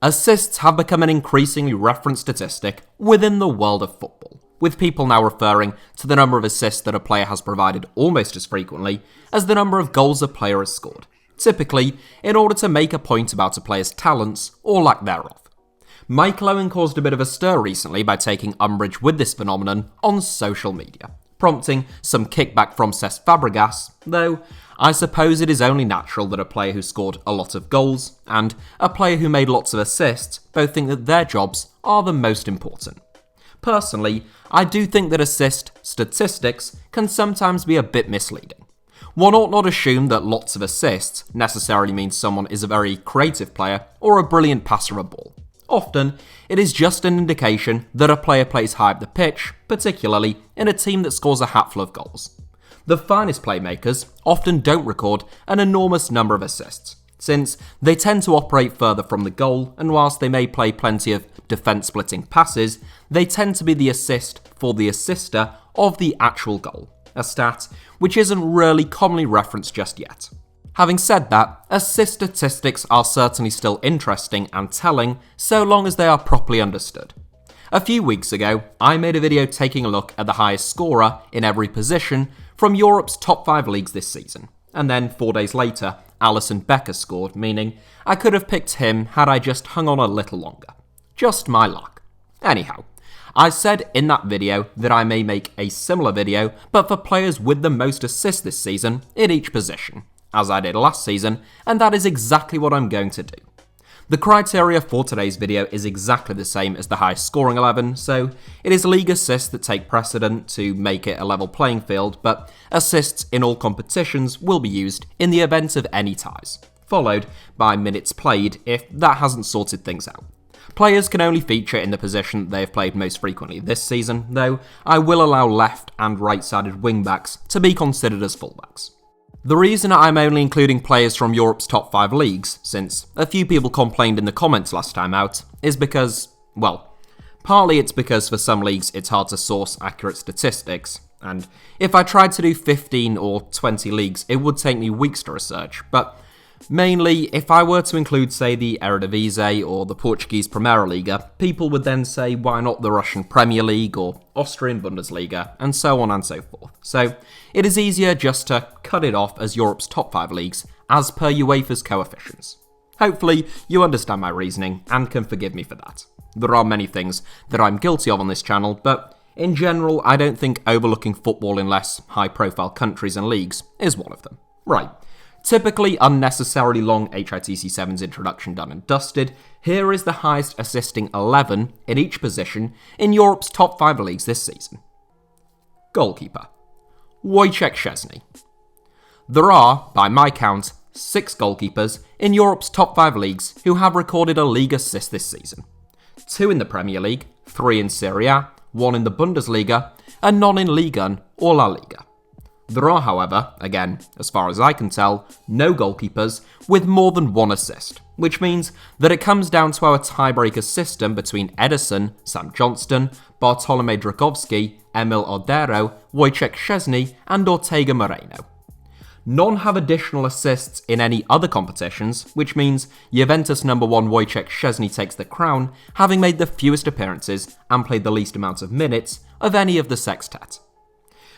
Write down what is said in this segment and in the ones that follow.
Assists have become an increasingly referenced statistic within the world of football, with people now referring to the number of assists that a player has provided almost as frequently as the number of goals a player has scored, typically in order to make a point about a player's talents or lack thereof. Michael Owen caused a bit of a stir recently by taking umbrage with this phenomenon on social media, prompting some kickback from Cesc Fabregas, though I suppose it is only natural that a player who scored a lot of goals and a player who made lots of assists both think that their jobs are the most important. Personally, I do think that assist statistics can sometimes be a bit misleading. One ought not assume that lots of assists necessarily means someone is a very creative player or a brilliant passer of a ball. Often, it is just an indication that a player plays high up the pitch, particularly in a team that scores a hatful of goals. The finest playmakers often don't record an enormous number of assists, since they tend to operate further from the goal, and whilst they may play plenty of defence-splitting passes, they tend to be the assist for the assister of the actual goal, a stat which isn't really commonly referenced just yet. Having said that, assist statistics are certainly still interesting and telling so long as they are properly understood. A few weeks ago, I made a video taking a look at the highest scorer in every position from Europe's top 5 leagues this season, and then 4 days later, Alisson Becker scored, meaning I could have picked him had I just hung on a little longer. Just my luck. Anyhow, I said in that video that I may make a similar video, but for players with the most assists this season in each position, as I did last season, and that is exactly what I'm going to do. The criteria for today's video is exactly the same as the highest scoring 11, so it is league assists that take precedent to make it a level playing field, but assists in all competitions will be used in the event of any ties, followed by minutes played if that hasn't sorted things out. Players can only feature in the position they have played most frequently this season, though I will allow left and right-sided wingbacks to be considered as fullbacks. The reason I'm only including players from Europe's top 5 leagues, since a few people complained in the comments last time out, is because, well, partly it's because for some leagues it's hard to source accurate statistics, and if I tried to do 15 or 20 leagues it would take me weeks to research, but mainly if I were to include, say, the Eredivisie or the Portuguese Primeira Liga, people would then say why not the Russian Premier League or Austrian Bundesliga, and so on and so forth. So it is easier just to cut it off as Europe's top 5 leagues as per UEFA's coefficients. Hopefully you understand my reasoning and can forgive me for that. There are many things that I'm guilty of on this channel, but in general I don't think overlooking football in less high-profile countries and leagues is one of them. Right. Typically unnecessarily long HITC Sevens introduction done and dusted, here is the highest assisting 11 in each position in Europe's top 5 leagues this season. Goalkeeper. Wojciech Chesney. There are, by my count, 6 goalkeepers in Europe's top 5 leagues who have recorded a league assist this season. 2 in the Premier League, 3 in Serie A, 1 in the Bundesliga, and none in Ligue or La Liga. There are, however, again, as far as I can tell, no goalkeepers with more than 1 assist, which means that it comes down to our tiebreaker system between Ederson, Sam Johnston, Bartolomé Dragowski, Emil Odero, Wojciech Chesney, and Ortega Moreno. None have additional assists in any other competitions, which means Juventus number 1 Wojciech Chesney takes the crown, having made the fewest appearances and played the least amount of minutes of any of the sextet.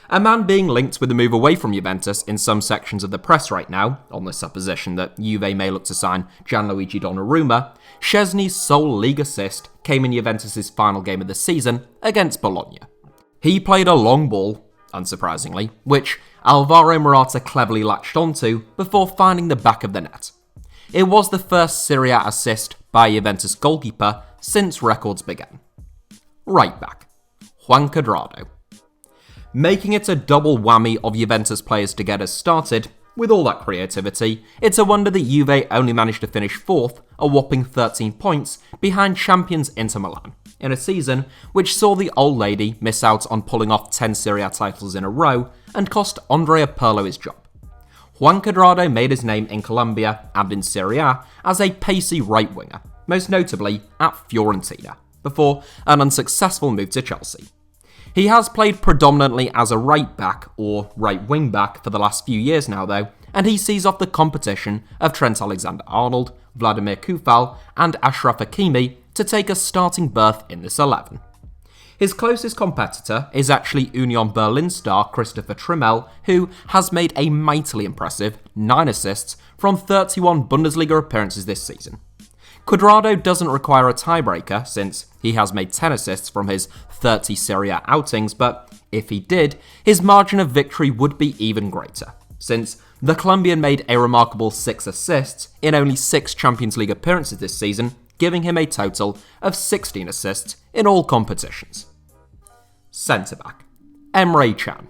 A man being linked with a move away from Juventus in some sections of the press right now, on the supposition that Juve may look to sign Gianluigi Donnarumma, Chesney's sole league assist came in Juventus' final game of the season against Bologna. He played a long ball, unsurprisingly, which Alvaro Morata cleverly latched onto before finding the back of the net. It was the first Serie A assist by a Juventus goalkeeper since records began. Right back, Juan Cuadrado. Making it a double whammy of Juventus players to get us started, with all that creativity, it's a wonder that Juve only managed to finish 4th, a whopping 13 points, behind champions Inter Milan, in a season which saw the old lady miss out on pulling off 10 Serie A titles in a row and cost Andrea Pirlo his job. Juan Cuadrado made his name in Colombia and in Serie A as a pacey right winger, most notably at Fiorentina, before an unsuccessful move to Chelsea. He has played predominantly as a right back or right wing back for the last few years now though, and he sees off the competition of Trent Alexander-Arnold, Vladimir Kufal and Achraf Hakimi to take a starting berth in this 11. His closest competitor is actually Union Berlin star Christopher Trimmel, who has made a mightily impressive 9 assists from 31 Bundesliga appearances this season. Cuadrado doesn't require a tiebreaker since he has made 10 assists from his 30 Serie A outings, but if he did, his margin of victory would be even greater, since the Colombian made a remarkable 6 assists in only 6 Champions League appearances this season, giving him a total of 16 assists in all competitions. Centre-back, Emre Can.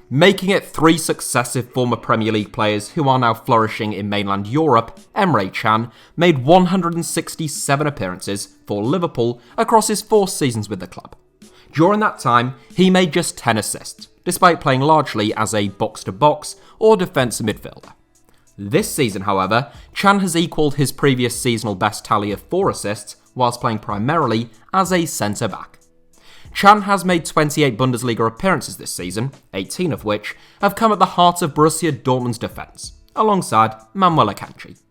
Making it 3 successive former Premier League players who are now flourishing in mainland Europe, Emre Can made 167 appearances for Liverpool across his 4 seasons with the club. During that time, he made just 10 assists, despite playing largely as a box-to-box or defensive midfielder. This season, however, Can has equalled his previous seasonal best tally of 4 assists whilst playing primarily as a centre-back. Can has made 28 Bundesliga appearances this season, 18 of which have come at the heart of Borussia Dortmund's defence, alongside Manuel Akanji.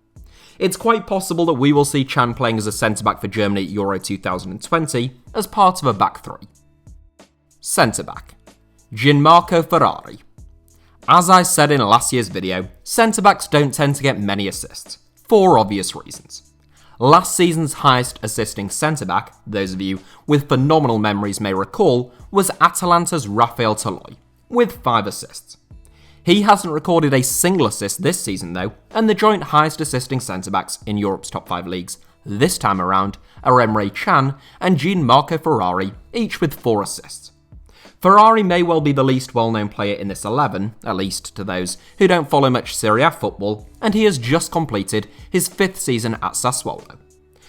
It's quite possible that we will see Can playing as a centre-back for Germany at Euro 2020 as part of a back 3. Centre-back, Gianmarco Ferrari. As I said in last year's video, centre-backs don't tend to get many assists, for obvious reasons. Last season's highest assisting centre-back, those of you with phenomenal memories may recall, was Atalanta's Rafael Toloi, with 5 assists. He hasn't recorded a single assist this season though, and the joint highest assisting centre-backs in Europe's top 5 leagues this time around are Emre Can and Gianmarco Ferrari, each with 4 assists. Ferrari may well be the least well-known player in this 11, at least to those who don't follow much Serie A football, and he has just completed his 5th season at Sassuolo.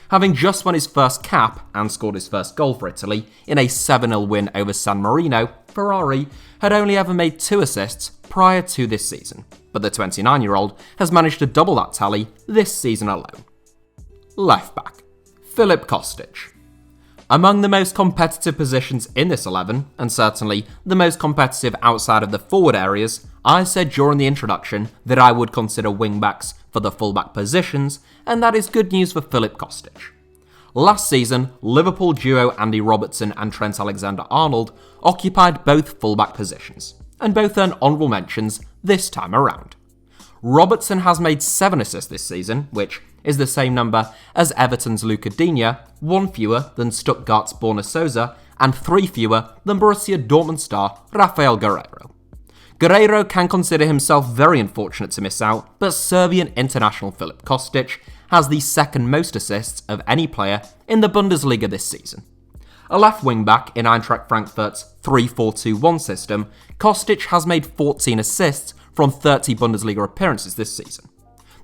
Having just won his first cap and scored his first goal for Italy in a 7-0 win over San Marino, Ferrari had only ever made 2 assists prior to this season, but the 29-year-old has managed to double that tally this season alone. Left back, Filip Costage. Among the most competitive positions in this 11, and certainly the most competitive outside of the forward areas, I said during the introduction that I would consider wing-backs for the full-back positions, and that is good news for Filip Costage. Last season, Liverpool duo Andy Robertson and Trent Alexander-Arnold occupied both full-back positions, and both earned honourable mentions this time around. Robertson has made 7 assists this season, which is the same number as Everton's Luca Digne, 1 fewer than Stuttgart's Borna Sosa, and 3 fewer than Borussia Dortmund star Rafael Guerrero. Guerrero can consider himself very unfortunate to miss out, but Serbian international Filip Costage has the 2nd most assists of any player in the Bundesliga this season. A left wing-back in Eintracht Frankfurt's 3-4-2-1 system, Costage has made 14 assists from 30 Bundesliga appearances this season.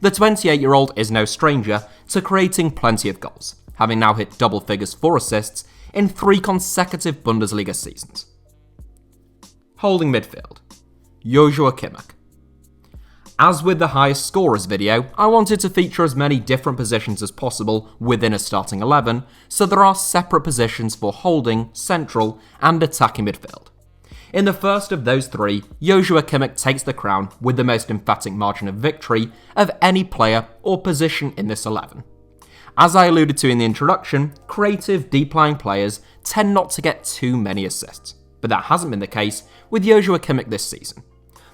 The 28-year-old is no stranger to creating plenty of goals, having now hit double figures for assists in 3 consecutive Bundesliga seasons. Holding midfield, Yoshua Kimak. As with the highest scorers video, I wanted to feature as many different positions as possible within a starting 11, so there are separate positions for holding, central, and attacking midfield. In the first of those 3, Yoshua Kimak takes the crown with the most emphatic margin of victory of any player or position in this 11. As I alluded to in the introduction, creative, deep-lying players tend not to get too many assists, but that hasn't been the case with Yoshua Kimak this season.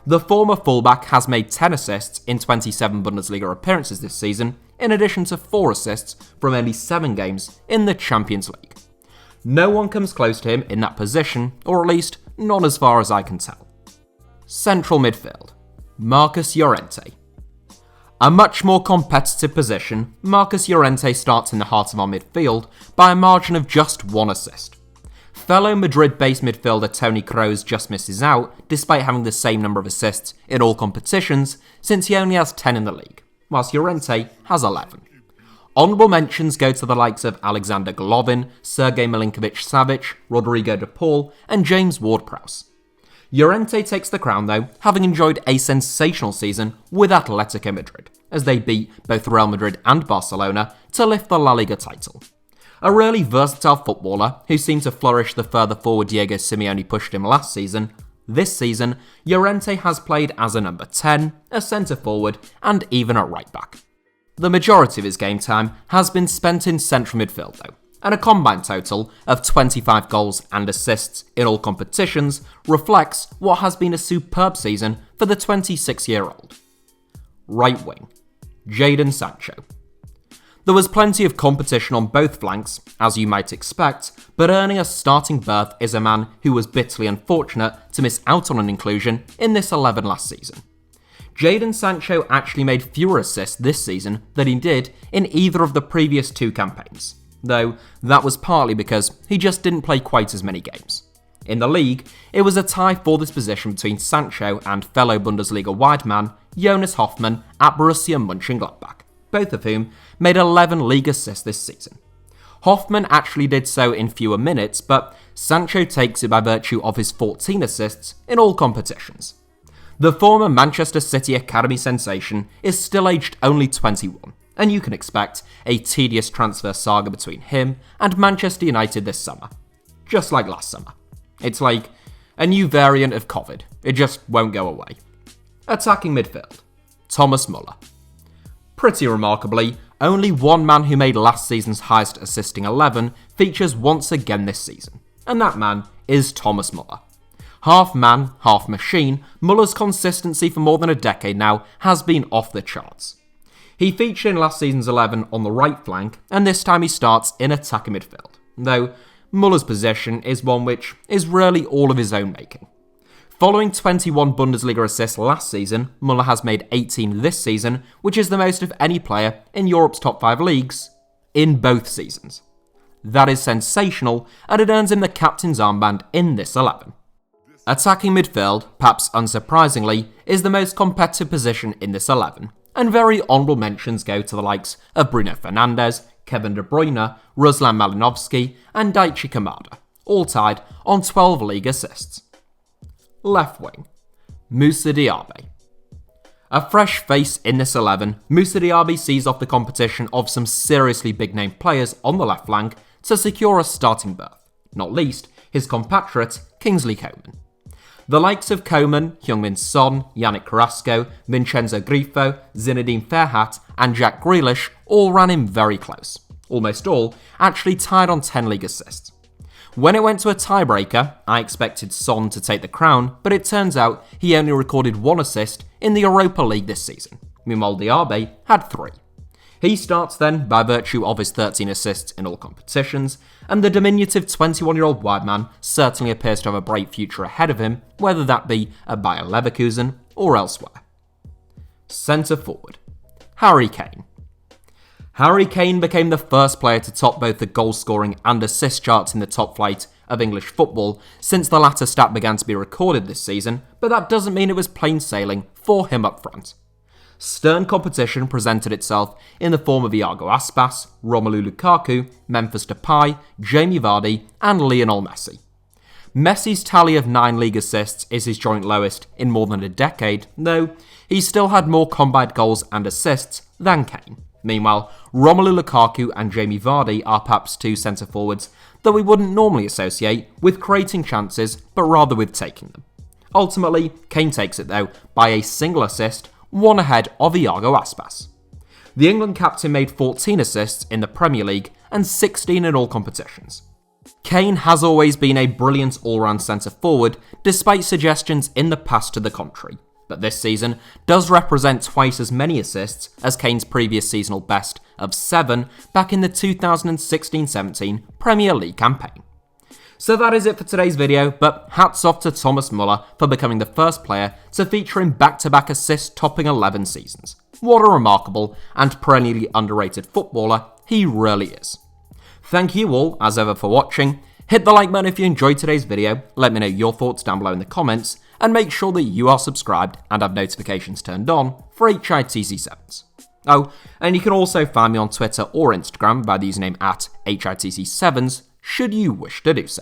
The former fullback has made 10 assists in 27 Bundesliga appearances this season, in addition to 4 assists from only 7 games in the Champions League. No one comes close to him in that position, or at least not as far as I can tell. Central midfield, Marcus Llorente. A much more competitive position, Marcus Llorente starts in the heart of our midfield by a margin of just 1 assist. Fellow Madrid-based midfielder Toni Kroos just misses out, despite having the same number of assists in all competitions, since he only has 10 in the league, whilst Llorente has 11. Honourable mentions go to the likes of Alexander Golovin, Sergej Milinkovic-Savic, Rodrigo de Paul, and James Ward-Prowse. Llorente takes the crown though, having enjoyed a sensational season with Atletico Madrid, as they beat both Real Madrid and Barcelona to lift the La Liga title. A really versatile footballer who seemed to flourish the further forward Diego Simeone pushed him last season, this season, Llorente has played as a number 10, a centre forward, and even a right back. The majority of his game time has been spent in central midfield though, and a combined total of 25 goals and assists in all competitions reflects what has been a superb season for the 26-year-old. Right wing, Jayden Sancho. There was plenty of competition on both flanks, as you might expect, but earning a starting berth is a man who was bitterly unfortunate to miss out on an inclusion in this 11 last season. Jaden Sancho actually made fewer assists this season than he did in either of the previous two campaigns, though that was partly because he just didn't play quite as many games. In the league, it was a tie for this position between Sancho and fellow Bundesliga wide man Jonas Hoffmann at Borussia Mönchengladbach, both of whom made 11 league assists this season. Hoffmann actually did so in fewer minutes, but Sancho takes it by virtue of his 14 assists in all competitions. The former Manchester City Academy sensation is still aged only 21, and you can expect a tedious transfer saga between him and Manchester United this summer. Just like last summer. It's like a new variant of COVID. It just won't go away. Attacking midfield, Thomas Muller. Pretty remarkably, only one man who made last season's highest assisting 11 features once again this season, and that man is Thomas Muller. Half man, half machine, Muller's consistency for more than a decade now has been off the charts. He featured in last season's 11 on the right flank, and this time he starts in attacking midfield, though Muller's position is one which is really all of his own making. Following 21 Bundesliga assists last season, Muller has made 18 this season, which is the most of any player in Europe's top 5 leagues in both seasons. That is sensational, and it earns him the captain's armband in this 11. Attacking midfield, perhaps unsurprisingly, is the most competitive position in this 11, and very honourable mentions go to the likes of Bruno Fernandes, Kevin De Bruyne, Ruslan Malinovsky, and Daichi Kamada, all tied on 12 league assists. Left wing, Moussa Diaby. A fresh face in this 11, Moussa Diaby sees off the competition of some seriously big-name players on the left flank to secure a starting berth, not least his compatriot Kingsley Coman. The likes of Coman, Heung-min Son, Yannick Carrasco, Vincenzo Grifo, Zinedine Ferhat, and Jack Grealish all ran him very close. Almost all actually tied on 10 league assists. When it went to a tiebreaker, I expected Son to take the crown, but it turns out he only recorded 1 assist in the Europa League this season. Meanwhile, Diaby had 3. He starts then by virtue of his 13 assists in all competitions, and the diminutive 21-year-old wide man certainly appears to have a bright future ahead of him, whether that be at Bayer Leverkusen or elsewhere. Centre forward, Harry Kane. Harry Kane became the first player to top both the goal scoring and assist charts in the top flight of English football since the latter stat began to be recorded this season, but that doesn't mean it was plain sailing for him up front. Stern competition presented itself in the form of Iago Aspas, Romelu Lukaku, Memphis Depay, Jamie Vardy, and Lionel Messi. Messi's tally of 9 league assists is his joint lowest in more than a decade, though he still had more combined goals and assists than Kane. Meanwhile, Romelu Lukaku and Jamie Vardy are perhaps 2 centre-forwards that we wouldn't normally associate with creating chances, but rather with taking them. Ultimately, Kane takes it though by a single assist, 1 ahead of Iago Aspas. The England captain made 14 assists in the Premier League and 16 in all competitions. Kane has always been a brilliant all-round centre-forward, despite suggestions in the past to the contrary, but this season does represent twice as many assists as Kane's previous seasonal best of 7 back in the 2016-17 Premier League campaign. So that is it for today's video, but hats off to Thomas Muller for becoming the first player to feature in back-to-back assists topping 11 seasons. What a remarkable and perennially underrated footballer he really is. Thank you all, as ever, for watching. Hit the like button if you enjoyed today's video, let me know your thoughts down below in the comments, and make sure that you are subscribed and have notifications turned on for HITC Sevens. Oh, and you can also find me on Twitter or Instagram by the username @HITC Sevens, should you wish to do so.